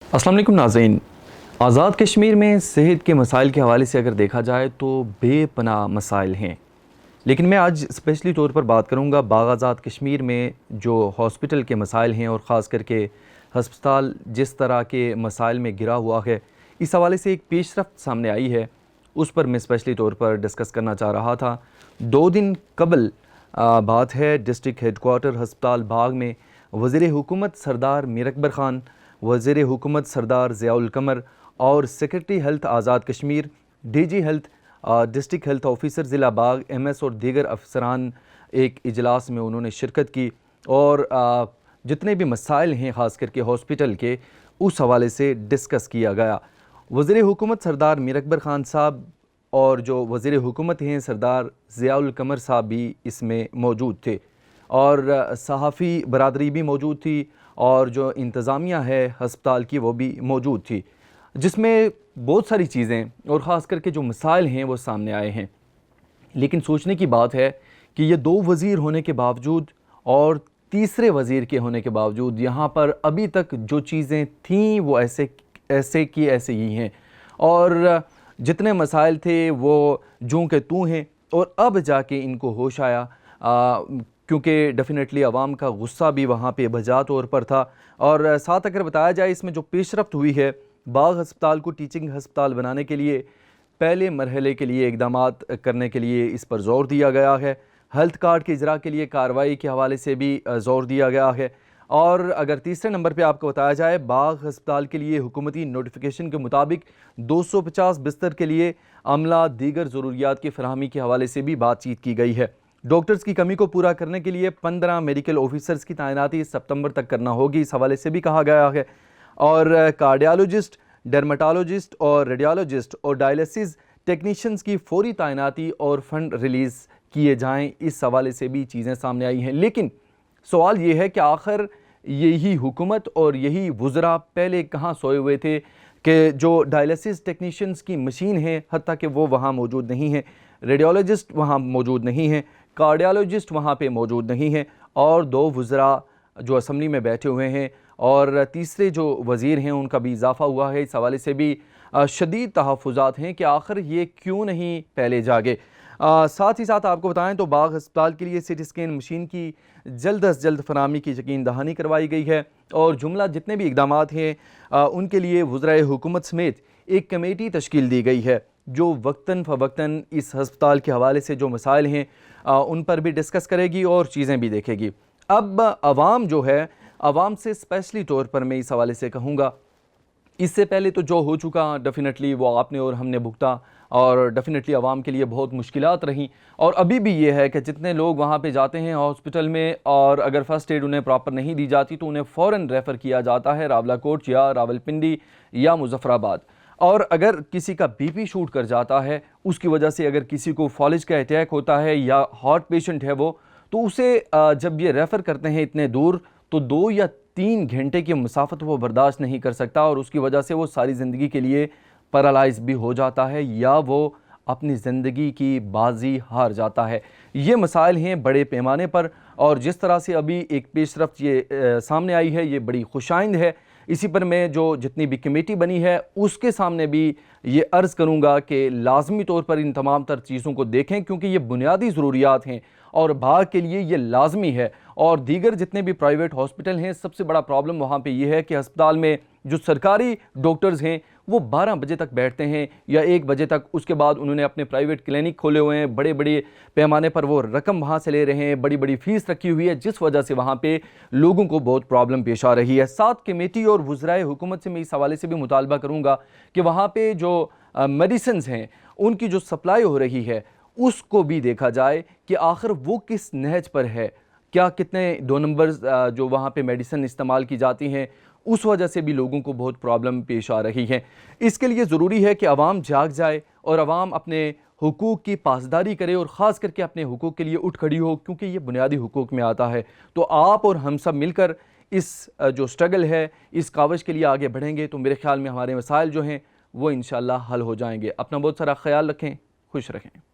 अस्सलाम वालेकुम नाज़रीन। आज़ाद कश्मीर में सेहत के मसाइल के हवाले से अगर देखा जाए तो बेपनाह मसाइल हैं, लेकिन मैं आज स्पेशली तौर पर बात करूँगा बाग़ आज़ाद कश्मीर में जो हॉस्पिटल के मसाइल हैं और ख़ास करके हस्पताल जिस तरह के मसाइल में घिरा हुआ है। इस हवाले से एक पेशरफ्त सामने आई है, उस पर मैं स्पेशली तौर पर डिस्कस करना चाह रहा था। 2 दिन कबल बात है, डिस्ट्रिक्ट हेडकोार्टर हस्पताल बाग में वज़ीर हुकूमत सरदार मीर अकबर ख़ान, वज़ीर हुकूमत सरदार ज़ियाउल कमर और secretary health Azad Kashmir, DG health, district health officer ज़िला बाग, एमएस और दीगर अफसरान एक इजलास में उन्होंने शिरकत की और जितने भी मसाइल हैं ख़ास करके हॉस्पिटल के, उस हवाले से डिस्कस किया गया। वज़ीर हुकूमत सरदार मीर अकबर ख़ान साहब और जो वज़ीर हुकूमत हैं सरदार ज़ियाउल कमर साहब भी इसमें मौजूद थे और सहाफ़ी बरादरी भी मौजूद थी और जो इंतज़ामिया है हस्पताल की वो भी मौजूद थी, जिसमें बहुत सारी चीज़ें और ख़ास करके जो मसाइल हैं वो सामने आए हैं। लेकिन सोचने की बात है कि ये 2 वज़ीर होने के बावजूद और तीसरे वज़ीर के होने के बावजूद यहाँ पर अभी तक जो चीज़ें थीं वो ऐसे की ऐसे ही हैं और जितने मसाइल थे वो जूं के तूं हैं और अब जाके इनको होश आया, क्योंकि डेफिनेटली आवाम का गुस्सा भी वहाँ पे बजा तौर पर था। और साथ अगर बताया जाए इसमें जो पेशरफ्त हुई है, बाग हस्पताल को टीचिंग हस्पताल बनाने के लिए पहले मरहले के लिए इक़दामात करने के लिए इस पर ज़ोर दिया गया है। हेल्थ कार्ड के इजरा के लिए कार्रवाई के हवाले से भी ज़ोर दिया गया है। और अगर तीसरे नंबर पे आपको बताया जाए, बाग हस्पताल के लिए हुकूमती नोटिफिकेशन के मुताबिक 250 बिस्तर के लिए अमला दीगर ज़रूरियात की फराहमी के हवाले से भी बातचीत की गई है। डॉक्टर्स की कमी को पूरा करने के लिए 15 मेडिकल ऑफिसर्स की तैनाती सितंबर तक करना होगी, इस हवाले से भी कहा गया है। और कार्डियोलॉजिस्ट, डर्मेटोलॉजिस्ट और रेडियोलॉजिस्ट और डायलिसिस टेक्नीशियंस की फौरी तैनाती और फंड रिलीज़ किए जाएं, इस हवाले से भी चीज़ें सामने आई हैं। लेकिन सवाल ये है कि आखिर यही हुकूमत और यही वज़रा पहले कहाँ सोए हुए थे कि जो डायलिसिस टेक्नीशियंस की मशीन है हत्ता कि वो वहाँ मौजूद नहीं है, रेडियोलॉजिस्ट वहाँ मौजूद नहीं है, कार्डियोलॉजिस्ट वहाँ पे मौजूद नहीं है और 2 वज़रा जो असम्बली में बैठे हुए हैं और तीसरे जो वज़ीर हैं उनका भी इजाफ़ा हुआ है। इस हवाले से भी शदीद तहफ़्फ़ुज़ात हैं कि आखिर ये क्यों नहीं पहले जागे। साथ ही साथ आपको बताएं तो बाग हस्पताल के लिए सिटी स्कैन मशीन की जल्द अज जल्द फराहमी की यकीन दहानी करवाई गई है और जुमला जितने भी इक़दामात हैं उनके लिए वज़राए हुकूमत समेत एक कमेटी तश्कील दी गई है जो वक्तन फ़वक्तन इस हस्पताल के हवाले से जो मसाइल हैं उन पर भी डिस्कस करेगी और चीज़ें भी देखेगी। अब आवाम जो है, आवाम से स्पेशली तौर पर मैं इस हवाले से कहूँगा, इससे पहले तो जो हो चुका डेफिनेटली वो आपने और हमने भुगता और डेफिनेटली आवाम के लिए बहुत मुश्किलात रहीं और अभी भी ये है कि जितने लोग वहाँ पे जाते हैं हॉस्पिटल में और अगर फ़र्स्ट एड उन्हें प्रॉपर नहीं दी जाती तो उन्हें फ़ौरन रेफ़र किया जाता है रावलाकोट या रावलपिंडी या मुज़फ़्फ़राबाद। और अगर किसी का बीपी शूट कर जाता है, उसकी वजह से अगर किसी को फॉलिज का अटैक होता है या हार्ट पेशेंट है वो, तो उसे जब ये रेफ़र करते हैं इतने दूर तो 2 या 3 घंटे की मुसाफत वो बर्दाश्त नहीं कर सकता और उसकी वजह से वो सारी ज़िंदगी के लिए पैरालाइज भी हो जाता है या वो अपनी ज़िंदगी की बाजी हार जाता है। ये मसाइल हैं बड़े पैमाने पर और जिस तरह से अभी एक पेशरफ्त ये सामने आई है ये बड़ी खुशाइंद है। इसी पर मैं जो जितनी भी कमेटी बनी है उसके सामने भी ये अर्ज़ करूँगा कि लाजमी तौर पर इन तमाम तर चीज़ों को देखें क्योंकि ये बुनियादी ज़रूरियात हैं और बाग के लिए ये लाजमी है। और दीगर जितने भी प्राइवेट हॉस्पिटल हैं, सबसे बड़ा प्रॉब्लम वहाँ पे ये है कि अस्पताल में जो सरकारी डॉक्टर्स हैं वो 12 बजे तक बैठते हैं या 1 बजे तक, उसके बाद उन्होंने अपने प्राइवेट क्लिनिक खोले हुए हैं, बड़े बड़े पैमाने पर वो रकम वहाँ से ले रहे हैं, बड़ी बड़ी फ़ीस रखी हुई है, जिस वजह से वहाँ पे लोगों को बहुत प्रॉब्लम पेश आ रही है। साथ कमेटी और वज़राए हुकूमत से मैं इस हवाले से भी मुतालबा करूँगा कि वहाँ पे जो मेडिसिन्स हैं उनकी जो सप्लाई हो रही है उसको भी देखा जाए कि आखिर वो किस नहज पर है, क्या कितने 2 नंबर्स जो वहाँ पे मेडिसिन इस्तेमाल की जाती हैं उस वजह से भी लोगों को बहुत प्रॉब्लम पेश आ रही है। इसके लिए ज़रूरी है कि आवाम जाग जाए और आवाम अपने हुकूक की पासदारी करे और ख़ास करके अपने हुकूक के लिए उठ खड़ी हो क्योंकि ये बुनियादी हुकूक में आता है। तो आप और हम सब मिलकर इस जो स्ट्रगल है, इस कावश के लिए आगे बढ़ेंगे तो मेरे ख्याल में हमारे मसाइल जो हैं वो इंशाअल्लाह हल हो जाएंगे। अपना बहुत सारा ख्याल रखें, खुश रहें।